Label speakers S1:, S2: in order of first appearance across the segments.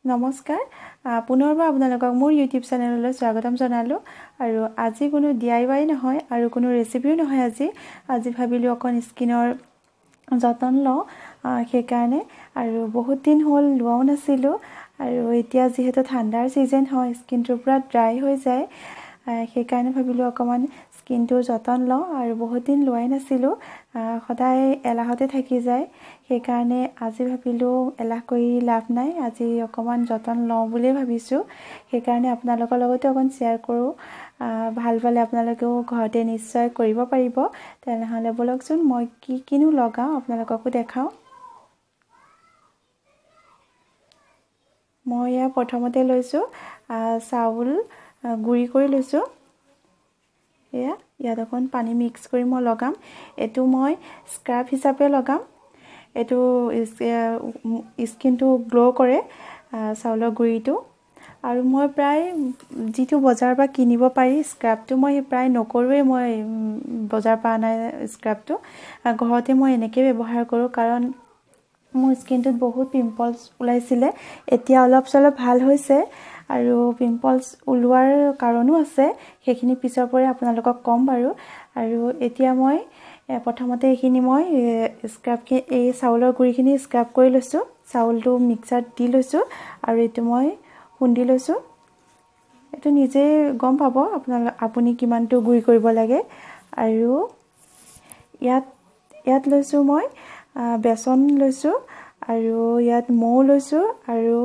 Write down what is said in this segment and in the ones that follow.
S1: নমস্কাৰ পুনৰবাৰ আপোনালোকক মোৰ ইউটিউব চেনেললৈ স্বাগতম জনালোঁ আৰু আজি কোনো DIY নহয় আৰু কোনো ৰেচিপিও নহয় আজি ভাবিলোঁ অকণ স্কিনৰ যতন লওঁ সেইকাৰণে আৰু বহুত দিন হ'ল লোৱাও নাছিলোঁ আৰু এতিয়া যিহেতু ঠাণ্ডাৰ সিজন হয় স্কিনটো পুৰা ড্ৰাই হৈ যায় সেইকাৰণে ভাবিলোঁ অকমান স্কিনটোৰ যতন লওঁ আৰু বহুত দিন লোৱাই নাছিলোঁ সদায় এলাহতে থাকি যায় সেইকাৰণে আজি ভাবিলোঁ এলাহ কৰি লাভ নাই আজি অকমান যতন লওঁ বুলি ভাবিছোঁ সেইকাৰণে আপোনালোকৰ লগতো অকন শেয়াৰ কৰোঁ ভাল পালে আপোনালোকেও ঘৰতে নিশ্চয় কৰিব পাৰিব তেনেহলে বলকচোন মই কিনো লগাও আপোনালোককো দেখাও মই প্ৰথমতে লৈছো চাউল গুৰি কৰি লৈছো ইয়াত অকণ পানী মিক্স কৰি মই লগাম এটো মই স্ক্ৰাব হিচাপে লগাম এটো স্কিনটো গ্লো কৰে চাউলৰ গুৰিটো আৰু মই প্ৰায় যিটো বজাৰ পৰা কিনিব পাৰি স্ক্ৰাবটো মই প্ৰায় নকৰোৱে মই বজাৰ পৰা আনা স্ক্ৰাবটো ঘৰতে মই এনেকৈ ব্যৱহাৰ কৰোঁ কাৰণ মোৰ স্কিনটোত বহুত পিম্পলছ ওলাইছিলে এতিয়া অলপ চলপ ভাল হৈছে আৰু পিম্পলছ ওলোৱাৰ কাৰণো আছে সেইখিনি পিছৰ পৰা আপোনালোকক কম বাৰু আৰু এতিয়া মই প্ৰথমতে এইখিনি মই স্ক্ৰাব এই চাউলৰ গুৰিখিনি স্ক্ৰাব কৰি লৈছো চাউলটো মিক্সাৰত দি লৈছো আৰু এটো মই খুন্দি লৈছো এটো নিজে গম পাব আপুনি কিমানটো গুৰি কৰিব লাগে আৰু ইয়াত লৈছো মই বেসন লৈছো আৰু ইয়াত মৌ লৈছো আৰু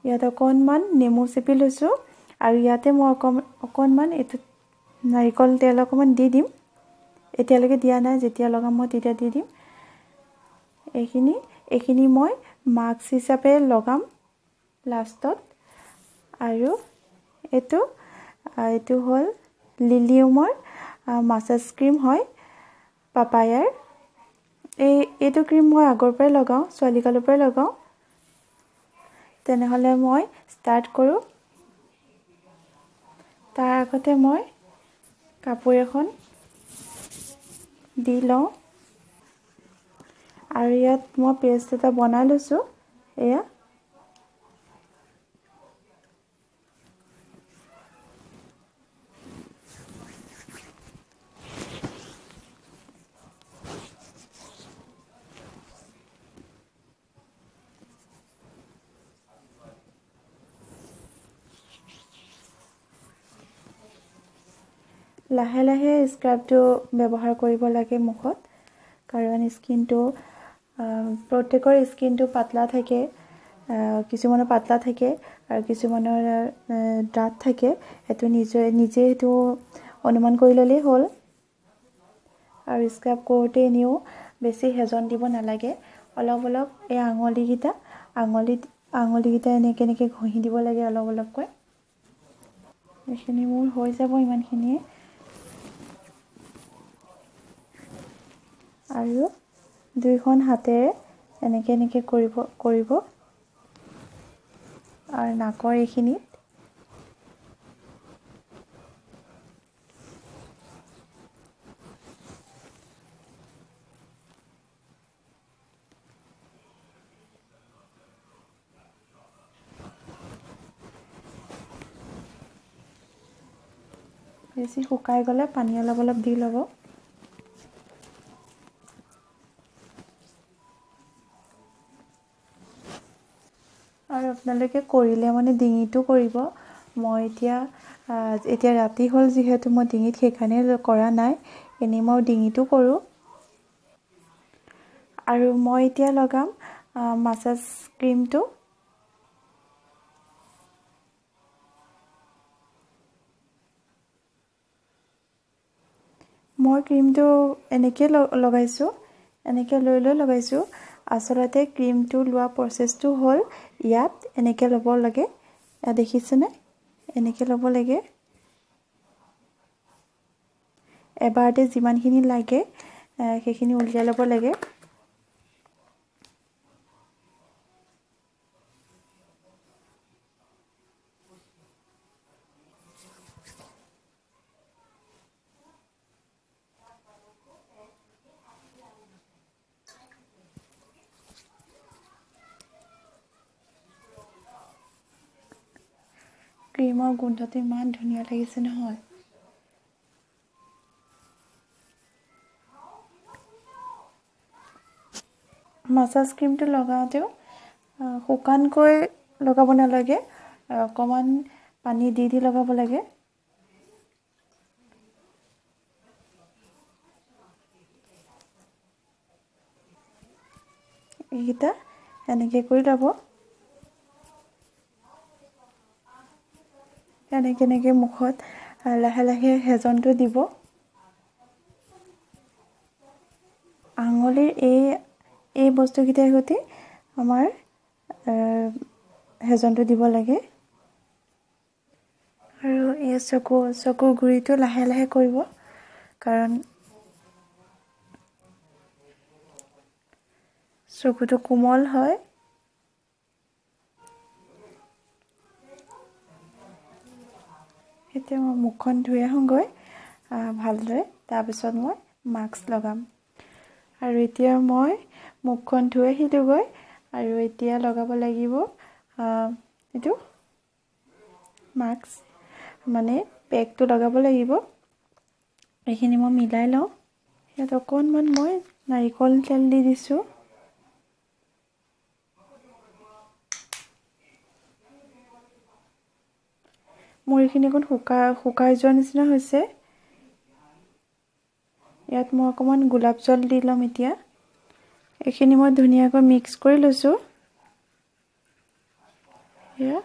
S1: ইয়াত অকনমান নেমু চেপি লৈছো আৰু ইয়াতে মই অকনমান এটো নাৰিকল তেল অকমান দি দিম এতিয়ালৈকে দিয়া নাই যেতিয়া লগাম মই তেতিয়া দি দিম এইখিনি মই মাস্ক হিচাপে লগাম লাষ্টত আৰু এটো হল লিলিয়ামৰ মাসাজ ক্ৰীম হয় পাপায়াৰ এইটো ক্ৰীম মই আগৰ পৰাই লগাও ছোৱালীকালৰ পৰাই লগাও তেনেহলে মই ষ্টাৰ্ট কৰো তাৰ আগতে মই কাপোৰ এখন দি লওঁ আৰু ইয়াত মই পেষ্ট এটা বনাই লৈছো এয়া লাহে লাহে স্ক্ৰাবটো ব্যৱহাৰ কৰিব লাগে মুখত কাৰণ স্কিনটো প্ৰত্যেকৰ স্কিনটো পাতলা থাকে কিছুমানৰ পাতলা থাকে আৰু কিছুমানৰ ডাঠ থাকে এটো নিজে এটো অনুমান কৰি ললেই হ'ল আৰু স্ক্ৰাব কৰোতে নিও বেছি হেজন দিব নালাগে অলপ এই আঙুলিগিটা এনেকে ঘহি দিব লাগে অলপকৈ এইখিনি মোৰ হৈ যাব ইমানখিনিয়ে আৰু দুইখন হাতেৰে এনেকে কৰিব আৰু নাকৰ এইখিনিত বেছি শুকাই গলে পানী অলপ দি ল'ব আৰু আপোনালোকে কৰিলে মানে ডিঙিটো কৰিব মই এতিয়া ৰাতি হ'ল যিহেতু মই ডিঙিত সেইকাৰণে কৰা নাই এনে মই ডিঙিটো কৰো আৰু মই এতিয়া লগাম মাসাজ ক্ৰীমটো মই ক্ৰীমটো এনেকে লগাইছো এনেকে লৈ লগাইছো আসলতে ক্ৰীমটো লোৱা প্ৰসেসটো হ'ল ইয়াত এনেকে ল'ব লাগে দেখিছেনে এনেকে ল'ব লাগে এবাৰতে যিমানখিনি লাগে সেইখিনি উলিয়াই ল'ব লাগে ক্ৰীমৰ গোন্ধটো ইমান ধুনীয়া লাগিছে নহয়। মাছাজ ক্ৰীমটো লগাওঁতেও শুকানকৈ লগাব নালাগে, অকণমান পানী দি দি লগাব লাগে। এইকেইটা এনেকৈ কৰি ল'ব। এনেকৈ মুখত লাহে লাহে হেজনটো দিব। আঙুলিৰ এই বস্তুকেইটাৰ সৈতে আমাৰ হেজনটো দিব লাগে। আৰু এই চকুৰ গুৰিটো লাহে লাহে কৰিব, কাৰণ চকুটো কোমল হয়। এতিয়া মই মুখখন ধুই আহোঁগৈ ভালদৰে, তাৰপিছত মই মাস্ক লগাম। আৰু এতিয়া মই মুখখন ধুই আহিলোঁগৈ, আৰু এতিয়া লগাব লাগিব এইটো মাস্ক, মানে পেকটো লগাব লাগিব। এইখিনি মই মিলাই লওঁ। ইয়াত অকণমান মই নাৰিকল তেল দি দিছোঁ। মোৰ এইখিনি অকণ শুকাই যোৱাৰ নিচিনা হৈছে। ইয়াত মই অকণমান গোলাপ জল দি ল'ম এতিয়া। এইখিনি মই ধুনীয়াকৈ মিক্স কৰি লৈছোঁ। এয়া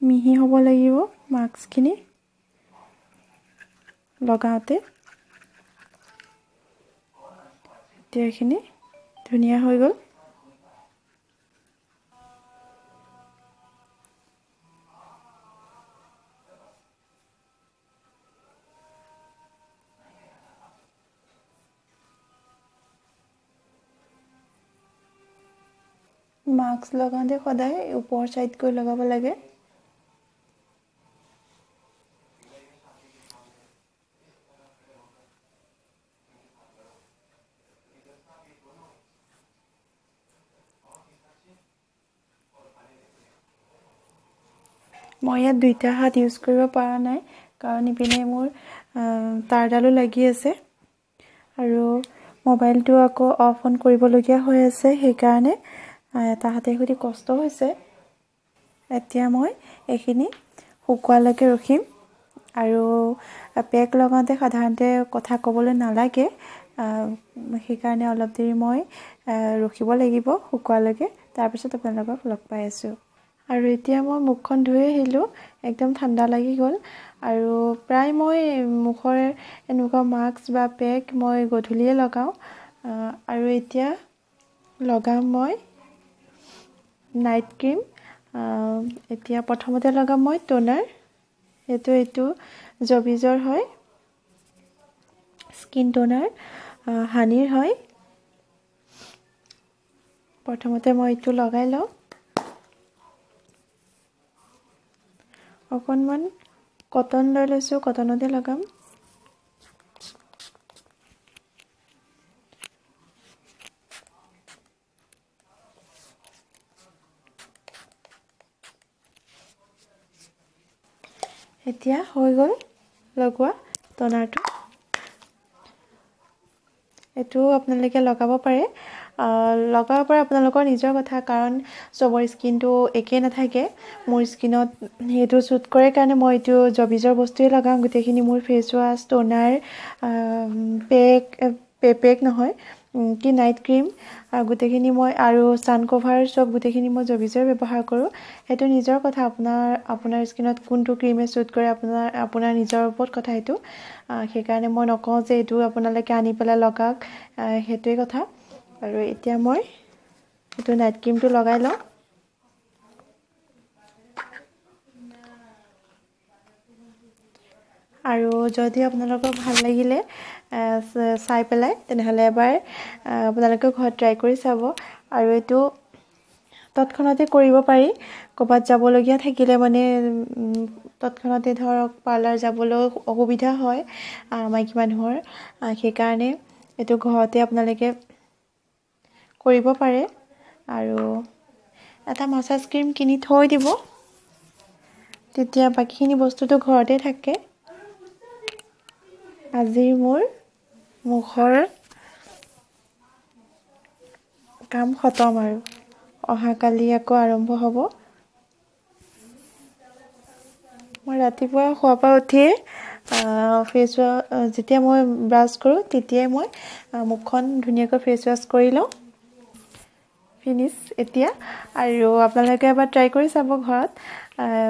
S1: মিহি হ'ব লাগিব মাস্কখিনি লগাওঁতে। এতিয়া এইখিনি ধুনীয়া হৈ গ'ল। মাস্ক লগাওঁতে সদায় ওপৰ চাইডকৈ লগাব লাগে। মই ইয়াত দুইটা হাত ইউজ কৰিব পৰা নাই, কাৰণ ইপিনে মোৰ তাঁৰডালো লাগি আছে, আৰু মোবাইলটো আকৌ অফ অন কৰিবলগীয়া হৈ আছে, সেইকাৰণে এটা হাতে সৈতে কষ্ট হৈছে। এতিয়া মই এইখিনি শুকোৱালৈকে ৰখিম। আৰু পেক লগাওঁতে সাধাৰণতে কথা ক'বলৈ নালাগে, সেইকাৰণে অলপ দেৰি মই ৰখিব লাগিব শুকোৱালৈকে। তাৰপিছত আপোনালোকক লগ পাই আছোঁ। আৰু এতিয়া মই মুখখন ধুই আহিলোঁ, একদম ঠাণ্ডা লাগি গ'ল। আৰু প্ৰায় মই মুখৰ এনেকুৱা মাস্ক বা পেক মই গধূলিয়ে লগাওঁ। আৰু এতিয়া লগাম মই নাইট ক্ৰীম। এতিয়া প্ৰথমতে লগাম মই টোনাৰ। এইটো জবিজৰ হয়, স্কিন টোনাৰ, হানিৰ হয়। প্ৰথমতে মই এইটো লগাই লওঁ। অকণমান কটন লৈ লৈছোঁ, কটনতে লগাম। এতিয়া হৈ গ'ল লগোৱা টোনাৰটো। এইটো আপোনালোকে লগাব পাৰে। লগাব পাৰে, আপোনালোকৰ নিজৰ কথা, কাৰণ চবৰ স্কিনটো একেই নাথাকে। মোৰ স্কিনত সেইটো শ্বুট কৰে কাৰণে মই এইটো জবিজৰ বস্তুৱেই লগাওঁ। গোটেইখিনি মোৰ ফেচ ৱাছ, টোনাৰ, পেক নহয় কি নাইট ক্ৰীম, গোটেইখিনি মই, আৰু ছান কভাৰ, চব গোটেইখিনি মই জবিজৰ ব্যৱহাৰ কৰোঁ। সেইটো নিজৰ কথা, আপোনাৰ স্কিনত কোনটো ক্ৰীমে শ্বুট কৰে, আপোনাৰ নিজৰ ওপৰত কথা সেইটো। সেইকাৰণে মই নকওঁ যে এইটো আপোনালোকে আনি পেলাই লগাওক, সেইটোৱে কথা। আৰু এতিয়া মই এইটো নাইট ক্ৰীমটো লগাই লওঁ। আৰু যদি আপোনালোকৰ ভাল লাগিলে চাই পেলাই, তেনেহ'লে এবাৰ আপোনালোকে ঘৰত ট্ৰাই কৰি চাব। আৰু এইটো তৎক্ষণাতে কৰিব পাৰি। ক'ৰবাত যাবলগীয়া থাকিলে মানে তৎক্ষণাতে ধৰক পাৰ্লাৰ যাবলৈ অসুবিধা হয় মাইকী মানুহৰ, সেইকাৰণে এইটো ঘৰতে আপোনালোকে কৰিব পাৰে। আৰু এটা মাসাজ ক্ৰীম কিনি থৈ দিব তেতিয়া বাকিখিনি বস্তুটো ঘৰতে থাকে আজি মোৰ মুখৰ কাম খতম আৰু অহা কালি আকৌ আৰম্ভ হ'ব মই ৰাতিপুৱা খোৱাৰ পৰা উঠি ফেচ যেতিয়া মই ব্ৰাছ কৰো তেতিয়াই মই মুখখন ধুনীয়াকৈ ফেচ ৱাছ কৰি লওঁ ফিনিশ এতিয়া আৰু আপোনালোকে এবাৰ ট্ৰাই কৰি চাব ঘৰত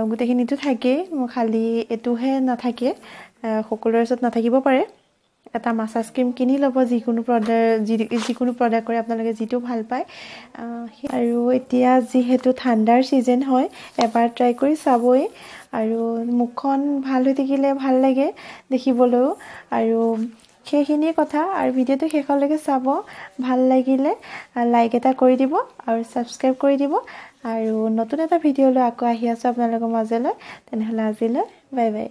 S1: গোটেইখিনিটো থাকেই খালি এটোহে নাথাকে সকলোৰে ওচৰত নাথাকিব পাৰে এটা মাসাজ ক্ৰীম কিনি ল'ব যিকোনো প্ৰডাক্ট কৰে আপোনালোকে যিটো ভাল পায় আৰু এতিয়া যিহেতু ঠাণ্ডাৰ সিজন হয় এবাৰ ট্ৰাই কৰি চাবই আৰু মুখখন ভাল হৈ থাকিলে ভাল লাগে দেখিবলৈ আৰু সেইখিনি কথা আৰু ভিডিওটো শেষলৈকে চাব ভাল লাগিলে লাইক এটা কৰি দিব আৰু সাবস্ক্ৰাইব কৰি দিব আৰু নতুন এটা ভিডিও লৈ আকৌ আহি আছো আপোনালোকৰ মাজলৈ তেনেহলে আজিলৈ বাই বাই